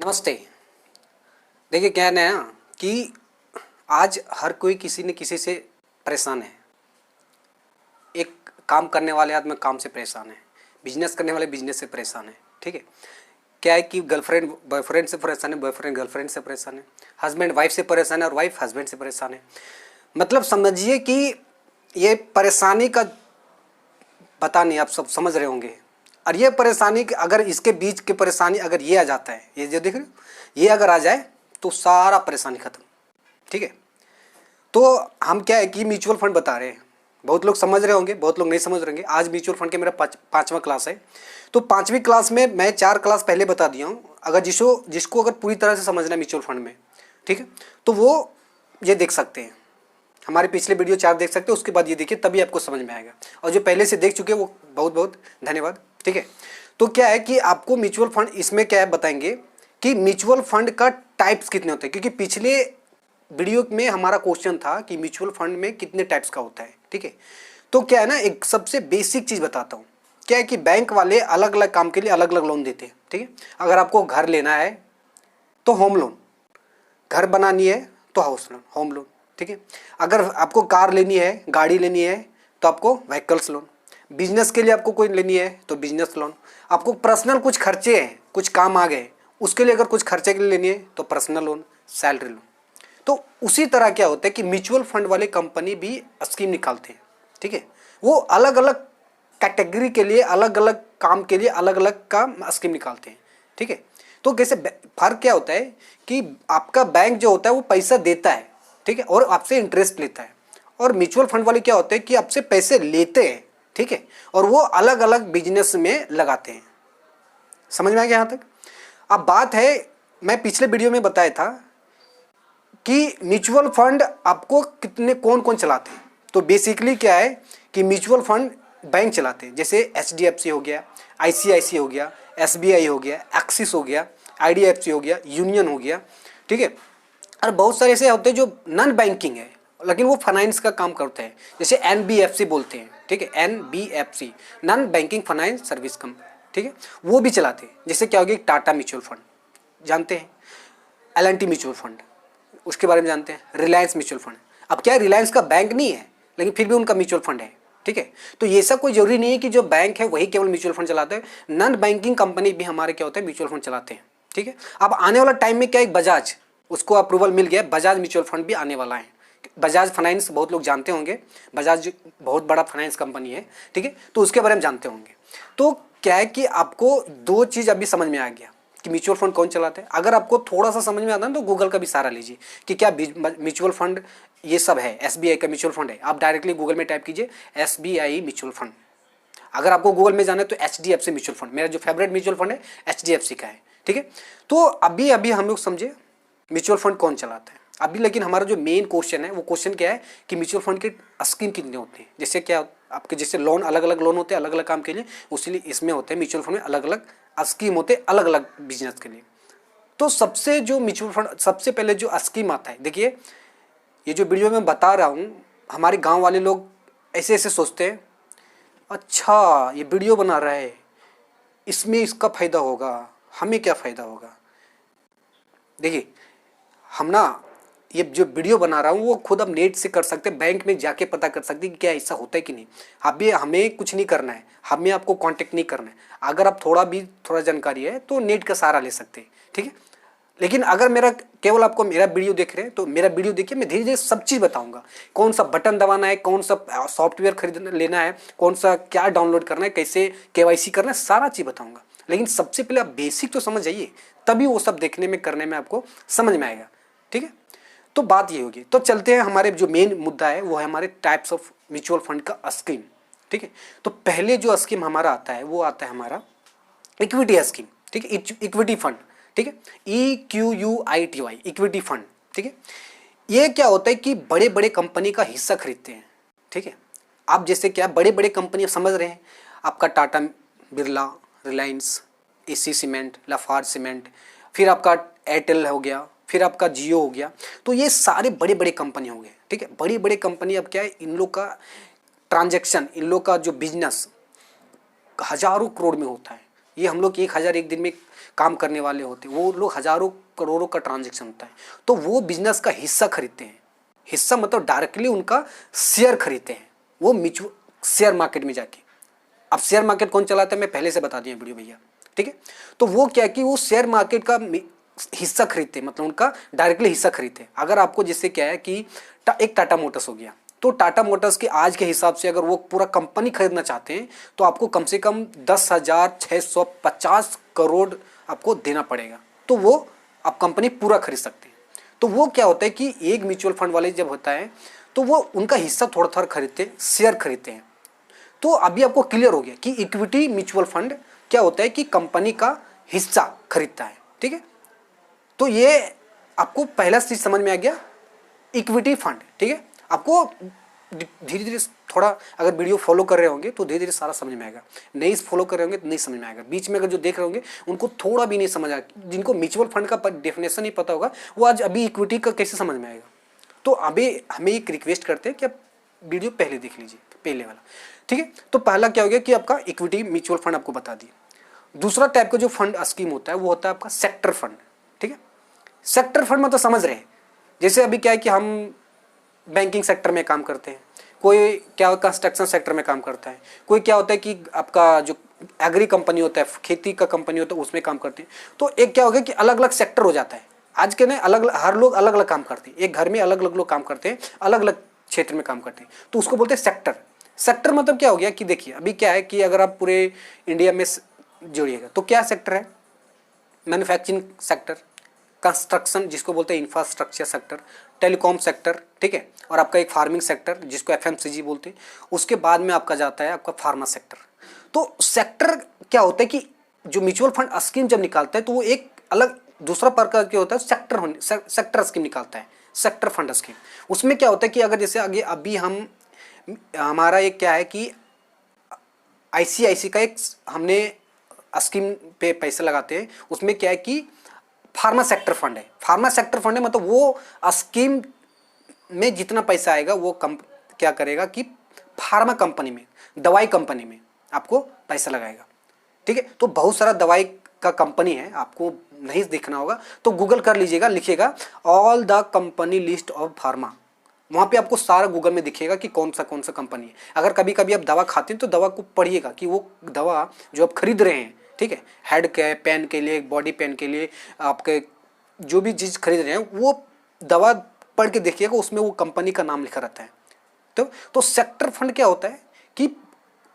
नमस्ते। देखिए क्या है ना कि आज हर कोई किसी न किसी से परेशान है। एक काम करने वाले आदमी काम से परेशान है, बिजनेस करने वाले बिजनेस से परेशान है। ठीक है, क्या है कि गर्लफ्रेंड बॉयफ्रेंड से परेशान है, बॉयफ्रेंड गर्लफ्रेंड से परेशान है, हस्बैंड वाइफ से परेशान है और वाइफ हस्बैंड से परेशान है। मतलब समझिए कि ये परेशानी का पता नहीं, आप सब समझ रहे होंगे। और ये परेशानी अगर इसके बीच की परेशानी अगर ये आ जाता है, ये जो देख रहे हो, ये अगर आ जाए तो सारा परेशानी खत्म। ठीक है, तो हम क्या है कि म्यूचुअल फंड बता रहे हैं। बहुत लोग समझ रहे होंगे, बहुत लोग नहीं समझ रहे होंगे। आज म्यूचुअल फंड के मेरा पाँचवा क्लास है। तो पाँचवीं क्लास में मैं 4 क्लास पहले बता दिया हूँ। अगर जिसको अगर पूरी तरह से समझना है म्यूचुअल फंड में, ठीक है, तो वो ये देख सकते हैं, हमारे पिछले वीडियो 4 देख सकते हैं, उसके बाद ये देखिए, तभी आपको समझ में आएगा। और जो पहले से देख चुके हैं वो बहुत बहुत धन्यवाद। ठीक है, तो क्या है कि आपको म्यूचुअल फंड इसमें क्या है बताएंगे कि म्यूचुअल फंड का टाइप्स कितने होते हैं, क्योंकि पिछले वीडियो में हमारा क्वेश्चन था कि म्यूचुअल फंड में कितने टाइप्स का होता है। ठीक है, तो क्या है ना, एक सबसे बेसिक चीज़ बताता हूँ। क्या है कि बैंक वाले अलग अलग काम के लिए अलग अलग लोन देते हैं। ठीक है, अगर आपको घर लेना है तो होम लोन, घर बनानी है तो हाउस लोन, होम लोन। ठीक है, अगर आपको कार लेनी है, गाड़ी लेनी है तो आपको व्हीकल्स लोन, बिजनेस के लिए आपको कोई लेनी है तो बिजनेस लोन, आपको पर्सनल कुछ खर्चे हैं, कुछ काम आ गए उसके लिए अगर कुछ खर्चे के लिए लेनी है तो पर्सनल लोन, सैलरी लोन। तो उसी तरह क्या होता है कि म्यूचुअल फंड वाले कंपनी भी स्कीम निकालते हैं। ठीक है, वो अलग अलग कैटेगरी के लिए, अलग अलग काम के लिए अलग अलग का स्कीम निकालते हैं। ठीक है, तो कैसे फर्क क्या होता है कि आपका बैंक जो होता है वो पैसा देता है, ठीक है, और आपसे इंटरेस्ट लेता है। और म्यूचुअल फंड वाले क्या होते हैं कि आपसे पैसे लेते हैं, ठीक है, और वो अलग अलग बिजनेस में लगाते हैं। समझ में आ गया यहाँ तक? अब बात है, मैं पिछले वीडियो में बताया था कि म्यूचुअल फंड आपको कितने कौन कौन चलाते हैं। तो बेसिकली क्या है कि म्यूचुअल फंड बैंक चलाते हैं, जैसे HDFC हो गया, ICICI हो गया, SBI हो गया, एक्सिस हो गया, IDFC हो गया, यूनियन हो गया। ठीक है, और बहुत सारे ऐसे होते हैं जो नॉन बैंकिंग है लेकिन वो फाइनेंस का काम करते हैं, जैसे NBFC बोलते हैं। ठीक है, NBFC, non banking finance service company. ठीक है, वो भी चलाते हैं। जैसे क्या होगी, टाटा म्यूचुअल फंड जानते हैं, L&T म्यूचुअल फंड उसके बारे में जानते हैं, रिलायंस म्यूचुअल फंड। अब क्या है, रिलायंस का बैंक नहीं है लेकिन फिर भी उनका म्यूचुअल फंड है। ठीक है, तो ये सब कोई जरूरी नहीं है कि जो बैंक है वही केवल म्यूचुअल फंड चलाते हैं, नॉन बैंकिंग कंपनी भी हमारे क्या होते हैं, म्यूचुअल फंड चलाते हैं। ठीक है, अब आने वाला टाइम में क्या है, बजाज, उसको अप्रूवल मिल गया, बजाज म्यूचुअल फंड भी आने वाला है। बजाज फाइनेंस बहुत लोग जानते होंगे, बजाज बहुत बड़ा फाइनेंस कंपनी है। ठीक है, तो उसके बारे में जानते होंगे। तो क्या है कि आपको 2 चीज़ अभी समझ में आ गया कि म्यूचुअल फंड कौन चलाते हैं। अगर आपको थोड़ा सा समझ में आता है तो गूगल का भी सहारा लीजिए कि क्या म्यूचुअल फंड ये सब है। SBI का म्यूचुअल फंड है, आप डायरेक्टली गूगल में टाइप कीजिए SBI म्यूचुअल फंड। अगर आपको गूगल में जाना है तो HDFC म्यूचुअल फंड, मेरा जो फेवरेट म्यूचुअल फंड है HDFC का है। ठीक है, तो अभी अभी हम लोग समझे म्यूचुअल फंड कौन चलाता है अभी। लेकिन हमारा जो मेन क्वेश्चन है वो क्वेश्चन क्या है कि म्यूचुअल फंड के स्कीम कितने होते हैं। जैसे क्या आपके जैसे लोन अलग अलग लोन होते हैं अलग अलग काम के लिए, उसीलिए इसमें होते हैं म्यूचुअल फंड में अलग अलग स्कीम होते हैं अलग अलग बिजनेस के लिए। तो सबसे जो म्यूचुअल फंड सबसे पहले जो स्कीम आता है, देखिए ये जो वीडियो में बता रहा हूँ, हमारे गांव वाले लोग ऐसे ऐसे सोचते हैं, अच्छा ये वीडियो बना रहा है इसमें इसका फ़ायदा होगा, हमें क्या फ़ायदा होगा। देखिए हम ना ये जो वीडियो बना रहा हूँ वो खुद अब नेट से कर सकते हैं, बैंक में जाके पता कर सकते हैं कि क्या ऐसा होता है कि नहीं। अभी हमें कुछ नहीं करना है, हमें आपको कांटेक्ट नहीं करना है। अगर आप थोड़ा जानकारी है तो नेट का सहारा ले सकते हैं। ठीक है, लेकिन अगर मेरा केवल आपको मेरा वीडियो देख रहे हैं तो मेरा वीडियो देखिए, मैं धीरे धीरे सब चीज़ बताऊंगा। कौन सा बटन दबाना है, कौन सा सॉफ्टवेयर खरीदना लेना है, कौन सा क्या डाउनलोड करना है, कैसे KYC करना है, सारा चीज़ बताऊंगा। लेकिन सबसे पहले आप बेसिक तो समझ जाइए, तभी वो सब देखने में करने में आपको समझ में आएगा। ठीक है, तो बात ये होगी। तो चलते हैं, हमारे जो मेन मुद्दा है वो है हमारे टाइप्स ऑफ म्यूचुअल फंड का स्कीम। ठीक है, तो पहले जो स्कीम हमारा आता है वो आता है हमारा इक्विटी स्कीम। ठीक है, इक्विटी फंड। ठीक है, EQUITY इक्विटी फंड। ठीक है, ये क्या होता है कि बड़े बड़े कंपनी का हिस्सा खरीदते हैं। ठीक है, आप जैसे क्या बड़े बड़े कंपनी समझ रहे हैं, आपका Tata Birla, Reliance, AC cement, Lafarge cement, फिर आपका एयरटेल हो गया, फिर आपका जियो हो गया। तो ये सारे बड़े बड़े कंपनी हो गए। ठीक है, बड़ी बड़ी कंपनी अब क्या है, इन लोग का ट्रांजैक्शन, इन लोग का जो बिजनेस हजारों करोड़ में होता है। ये हम लोग 1000 एक दिन में काम करने वाले होते हैं, वो लोग हज़ारों करोड़ों का ट्रांजेक्शन होता है, तो वो बिजनेस का हिस्सा खरीदते हैं। हिस्सा मतलब डायरेक्टली उनका शेयर खरीदते हैं वो म्यूचुअल शेयर मार्केट में जाके। अब शेयर मार्केट कौन चलाता है मैं पहले से बता दिया वीडियो भैया, ठीक है। तो वो क्या है कि वो शेयर मार्केट का हिस्सा खरीदते हैं, मतलब उनका डायरेक्टली हिस्सा खरीदते हैं। अगर आपको जिससे क्या है कि एक टाटा मोटर्स हो गया, तो टाटा मोटर्स के आज के हिसाब से अगर वो पूरा कंपनी खरीदना चाहते हैं तो आपको कम से कम 10,650 करोड़ आपको देना पड़ेगा, तो वो आप कंपनी पूरा खरीद सकते हैं। तो वो क्या होता है कि एक म्यूचुअल फंड वाले जब होता है तो वो उनका हिस्सा थोड़ा थोड़ा खरीदते हैं, शेयर खरीदते हैं। तो अभी आपको क्लियर हो गया कि इक्विटी म्यूचुअल फंड क्या होता है कि कंपनी का हिस्सा खरीदता है, ठीक है। तो ये आपको पहला चीज समझ में आ गया, इक्विटी फंड, ठीक है। आपको धीरे धीरे थोड़ा अगर वीडियो फॉलो कर रहे होंगे तो धीरे धीरे सारा समझ में आएगा, नहीं फॉलो कर रहे होंगे तो नहीं समझ में आएगा। बीच में अगर जो देख रहे होंगे उनको थोड़ा भी नहीं समझ आएगा, जिनको म्यूचुअल फंड का डेफिनेशन नहीं पता होगा वो आज अभी इक्विटी का कैसे समझ में आएगा। तो अभी हमें एक रिक्वेस्ट करते हैं कि आप वीडियो पहले देख लीजिए, पहले वाला, ठीक है। तो पहला क्या हो गया कि आपका इक्विटी म्यूचुअल फंड आपको बता दिया। दूसरा टाइप का जो फंड स्कीम होता है वो होता है आपका सेक्टर फंड, ठीक है। सेक्टर फंड मतलब समझ रहे हैं, जैसे अभी क्या है कि हम बैंकिंग सेक्टर में काम करते हैं, कोई क्या कंस्ट्रक्शन सेक्टर में काम करता है, कोई क्या होता है कि आपका जो एग्री कंपनी होता है, खेती का कंपनी होता है, उसमें काम करते हैं। तो एक क्या हो गया कि अलग अलग सेक्टर हो जाता है। आज के नहीं अलग हर लोग अलग अलग काम करते हैं, एक घर में अलग अलग लोग काम करते हैं, अलग अलग क्षेत्र में काम करते हैं, तो उसको बोलते हैं सेक्टर। सेक्टर मतलब क्या हो गया कि देखिए अभी क्या है कि अगर आप पूरे इंडिया में जोड़िएगा तो क्या सेक्टर है, मैन्युफैक्चरिंग सेक्टर, कंस्ट्रक्शन जिसको बोलते हैं इंफ्रास्ट्रक्चर सेक्टर, टेलीकॉम सेक्टर, ठीक है, और आपका एक फार्मिंग सेक्टर जिसको एफएमसीजी बोलते हैं। उसके बाद में आपका जाता है आपका फार्मा सेक्टर। तो सेक्टर क्या होता है कि जो म्यूचुअल फंड स्कीम जब निकालता है तो वो एक अलग दूसरा प्रकार के होता है, सेक्टर स्कीम निकालता है, सेक्टर फंड स्कीम। उसमें क्या होता है कि अगर जैसे आगे अभी हमारा एक क्या है कि आईसीआईसी का एक हमने स्कीम पे पैसे लगाते हैं, उसमें क्या है कि फार्मा सेक्टर फंड है। फार्मा सेक्टर फंड है मतलब वो स्कीम में जितना पैसा आएगा वो क्या करेगा कि फार्मा कंपनी में, दवाई कंपनी में आपको पैसा लगाएगा, ठीक है। तो बहुत सारा दवाई का कंपनी है, आपको नहीं दिखना होगा तो गूगल कर लीजिएगा, लिखिएगा all the company list of pharma, वहाँ पे आपको सारा गूगल में दिखेगा कि कौन सा कंपनी है। अगर कभी कभी आप दवा खाते हैं तो दवा को पढ़िएगा कि वो दवा जो आप खरीद रहे हैं, ठीक है, हेड के पेन के लिए, बॉडी पेन के लिए, आपके जो भी चीज़ खरीद रहे हैं वो दवा पढ़ के देखिएगा, उसमें वो कंपनी का नाम लिखा रहता है। तो सेक्टर फंड क्या होता है कि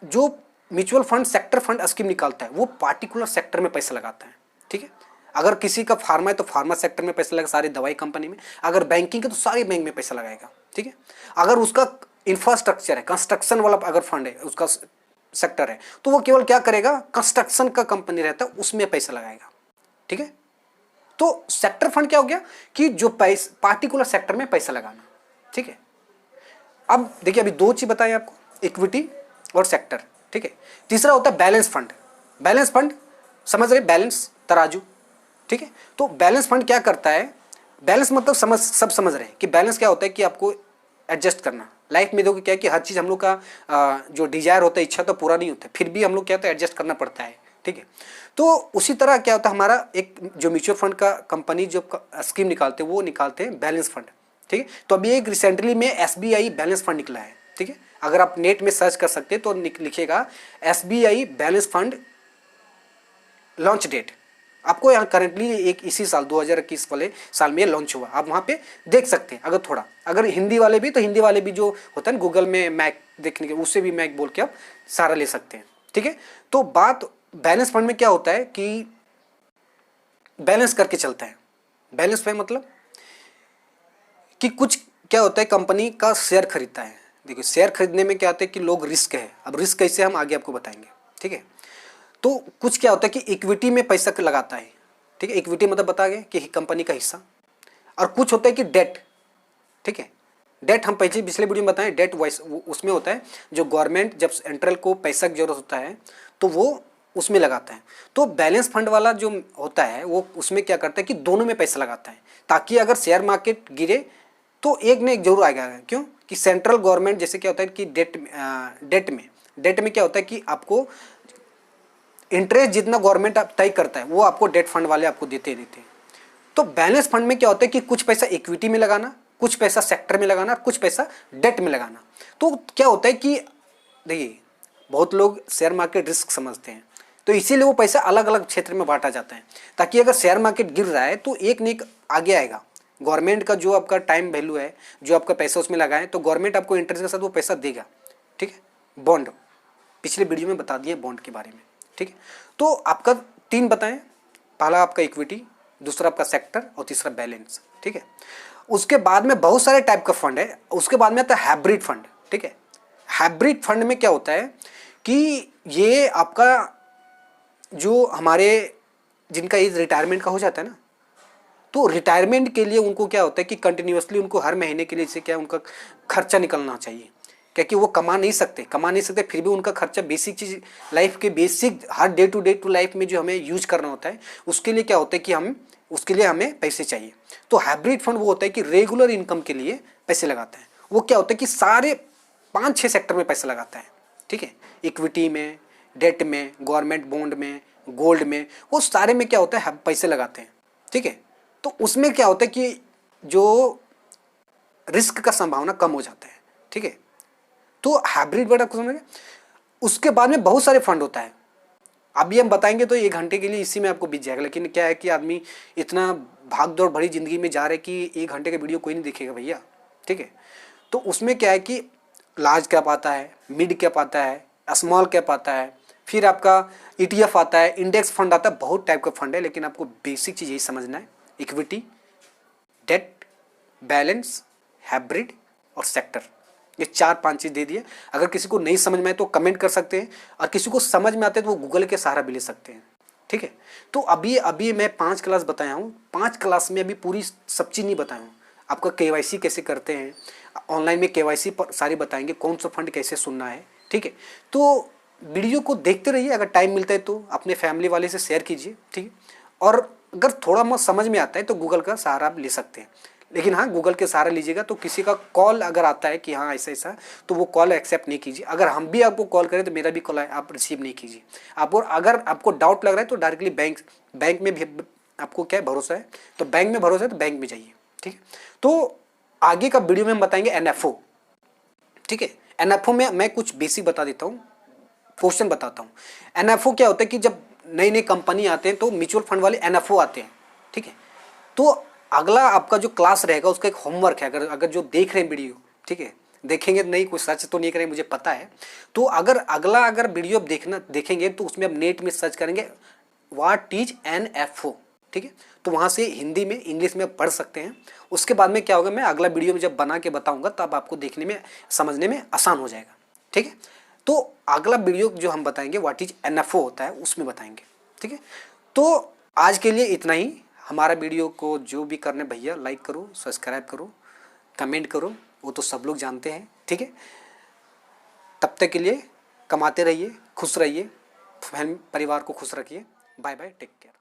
जो mutual fund sector fund scheme निकालता है वो पार्टिकुलर सेक्टर में पैसा लगाता है, ठीक है। अगर किसी का फार्मा है तो फार्मा सेक्टर में पैसा लगाएगा, सारी दवाई कंपनी में। अगर बैंकिंग है तो सारी बैंक में पैसा लगाएगा, ठीक है। अगर उसका इंफ्रास्ट्रक्चर है, कंस्ट्रक्शन वाला अगर फंड है, उसका सेक्टर है, तो वो केवल क्या करेगा, कंस्ट्रक्शन का कंपनी रहता है उसमें पैसा लगाएगा, ठीक है। तो सेक्टर फंड क्या हो गया कि जो पैसा पार्टिकुलर सेक्टर में पैसा लगाना, ठीक है। अब देखिए अभी दो चीज बताई आपको, इक्विटी और सेक्टर, ठीक है। तीसरा होता है बैलेंस फंड। बैलेंस फंड समझ रहे, बैलेंस तराजू, ठीक है। तो बैलेंस फंड क्या करता है, बैलेंस मतलब सब समझ रहे हैं कि बैलेंस क्या होता है कि आपको एडजस्ट करना लाइफ में। देखो क्या है कि हर चीज़ हम लोग का जो डिजायर होता है, इच्छा तो पूरा नहीं होता, फिर भी हम लोग क्या होता है एडजस्ट करना पड़ता है, ठीक है। तो उसी तरह क्या होता है हमारा एक जो म्यूचुअल फंड का कंपनी जो स्कीम निकालते हैं वो निकालते हैं बैलेंस फंड, ठीक है। तो अभी एक रिसेंटली में एसबीआई बैलेंस फंड निकला है, ठीक है। अगर आप नेट में सर्च कर सकते हैं तो लिखिएगा SBI balance fund launch date. आपको यहाँ करंटली एक इसी साल 2021 वाले साल में लॉन्च हुआ, आप वहाँ पे देख सकते हैं। अगर थोड़ा अगर हिंदी वाले भी तो हिंदी वाले भी जो होता है ना गूगल में मैक देखने के, उससे भी मैक बोल के आप सारा ले सकते हैं, ठीक है। तो बात बैलेंस फंड में क्या होता है कि बैलेंस करके चलता है। बैलेंस फंड मतलब कि कुछ क्या होता है कंपनी का शेयर खरीदता है। देखिए शेयर खरीदने में क्या होता है कि लोग रिस्क है, अब रिस्क कैसे हम आगे आपको बताएंगे, ठीक है। तो कुछ क्या होता है कि इक्विटी में पैसा लगाता है, ठीक है। इक्विटी मतलब बता गए कि कंपनी का हिस्सा। और कुछ होता है कि डेट, ठीक है। डेट हम पिछले वीडियो में बताएं, डेट वाइस उसमें होता है जो गवर्नमेंट जब सेंट्रल को पैसा की जरूरत होता है तो वो उसमें लगाता है। तो बैलेंस फंड वाला जो होता है वो उसमें क्या करता है कि दोनों में पैसा लगाता है, ताकि अगर शेयर मार्केट गिरे तो एक न एक जरूर आएगा। क्यों कि सेंट्रल गवर्नमेंट जैसे क्या होता है कि डेट में क्या होता है कि आपको इंटरेस्ट जितना गवर्नमेंट तय करता है वो आपको डेट फंड वाले आपको देते ही देते हैं। तो बैलेंस फंड में क्या होता है कि कुछ पैसा इक्विटी में लगाना, कुछ पैसा सेक्टर में लगाना, कुछ पैसा डेट में लगाना। तो क्या होता है कि देखिए बहुत लोग शेयर मार्केट रिस्क समझते हैं, तो इसीलिए वो पैसा अलग अलग क्षेत्र में बांटा जाता है, ताकि अगर शेयर मार्केट गिर रहा है तो एक नहीं आगे आएगा। गवर्नमेंट का जो आपका टाइम वैल्यू है, जो आपका पैसा उसमें लगाए, तो गवर्नमेंट आपको इंटरेस्ट के साथ वो पैसा देगा। ठीक है, बॉन्ड पिछले वीडियो में बता दिए बॉन्ड के बारे में। ठीक है, तो आपका 3 बताएं, पहला आपका इक्विटी, दूसरा आपका सेक्टर और तीसरा बैलेंस। ठीक है, उसके बाद में बहुत सारे टाइप का फंड है, उसके बाद में आता है हाइब्रिड फंड। ठीक है, हाइब्रिड फंड में क्या होता है कि ये आपका जो हमारे जिनका एज रिटायरमेंट का हो जाता है ना, तो रिटायरमेंट के लिए उनको क्या होता है कि कंटिन्यूसली उनको हर महीने के लिए जैसे क्या उनका खर्चा निकलना चाहिए, क्योंकि वो कमा नहीं सकते, फिर भी उनका खर्चा बेसिक चीज़ लाइफ के बेसिक हर डे टू लाइफ में जो हमें यूज करना होता है उसके लिए क्या होता है कि हम उसके लिए हमें पैसे चाहिए। तो हाइब्रिड फंड वो होता है कि रेगुलर इनकम के लिए पैसे लगाता है। वो क्या होता है कि सारे 5-6 सेक्टर में पैसे लगाता है। ठीक है, इक्विटी में, डेट में, गवर्नमेंट बॉन्ड में, गोल्ड में, वो सारे में क्या होता है पैसे लगाते हैं। ठीक है, तो उसमें क्या होता है कि जो रिस्क का संभावना कम हो जाता है। ठीक है, तो हाइब्रिड फंड आपको समझ गए। उसके बाद में बहुत सारे फंड होता है, अभी हम बताएंगे तो 1 घंटे के लिए इसी में आपको बीत जाएगा, लेकिन क्या है कि आदमी इतना भाग दौड़ भरी जिंदगी में जा रहे कि 1 घंटे का वीडियो कोई नहीं देखेगा भैया। ठीक है, तो उसमें क्या है कि लार्ज कैप आता है, मिड कैप आता है, स्मॉल कैप आता है, फिर आपका ETF आता है, इंडेक्स फंड आता है, बहुत टाइप का फंड है, लेकिन आपको बेसिक चीज़ यही समझना है, इक्विटी, डेट, बैलेंस, हाइब्रिड और सेक्टर, ये 4-5 चीज़ दे दिए। अगर किसी को नहीं समझ में आए तो कमेंट कर सकते हैं, और किसी को समझ में आते हैं तो वो गूगल के सहारा भी ले सकते हैं। ठीक है, तो अभी मैं 5 क्लास बताया हूँ, 5 क्लास में अभी पूरी सब चीज़ नहीं बताया हूँ। आपका KYC कैसे करते हैं, ऑनलाइन में KYC पर सारी बताएंगे, कौन सा फंड कैसे सुनना है। ठीक है, तो वीडियो को देखते रहिए, अगर टाइम मिलता है तो अपने फैमिली वाले से शेयर कीजिए। ठीक है, और अगर थोड़ा बहुत समझ में आता है तो गूगल का सहारा आप ले सकते हैं, लेकिन हाँ गूगल के सहारा लीजिएगा तो किसी का कॉल अगर आता है कि हाँ ऐसा ऐसा, तो वो कॉल एक्सेप्ट नहीं कीजिए। अगर हम भी आपको कॉल करें तो मेरा भी कॉल आप रिसीव नहीं कीजिए। आप, और अगर आपको डाउट लग रहा है तो डायरेक्टली बैंक में भी आपको क्या है भरोसा है, तो बैंक में भरोसा है तो बैंक में जाइए। ठीक है, तो आगे का वीडियो में हम बताएंगे NFO। ठीक है, NFO में मैं कुछ बेसिक बता देता हूँ, क्वेश्चन बताता हूँ। NFO क्या होता है कि जब नई नई कंपनी आते हैं तो म्यूचुअल फंड वाले NFO आते हैं। ठीक है, तो अगला आपका जो क्लास रहेगा उसका एक होमवर्क है, अगर जो देख रहे हैं वीडियो, ठीक है, देखेंगे नहीं, कोई सर्च तो नहीं करेंगे मुझे पता है, तो अगर वीडियो देखेंगे तो उसमें आप नेट में सर्च करेंगे व्हाट इज NFO। ठीक है, तो वहाँ से हिंदी में इंग्लिश में पढ़ सकते हैं। उसके बाद में क्या होगा, मैं अगला वीडियो में जब बना के बताऊँगा तब आपको देखने में समझने में आसान हो जाएगा। ठीक है, तो अगला वीडियो जो हम बताएंगे व्हाट इज NFO होता है उसमें बताएंगे। ठीक है, तो आज के लिए इतना ही। हमारा वीडियो को जो भी करने भैया लाइक करो, सब्सक्राइब करो, कमेंट करो, वो तो सब लोग जानते हैं। ठीक है, तब तक के लिए कमाते रहिए, खुश रहिए, परिवार को खुश रखिए। Bye bye, take care.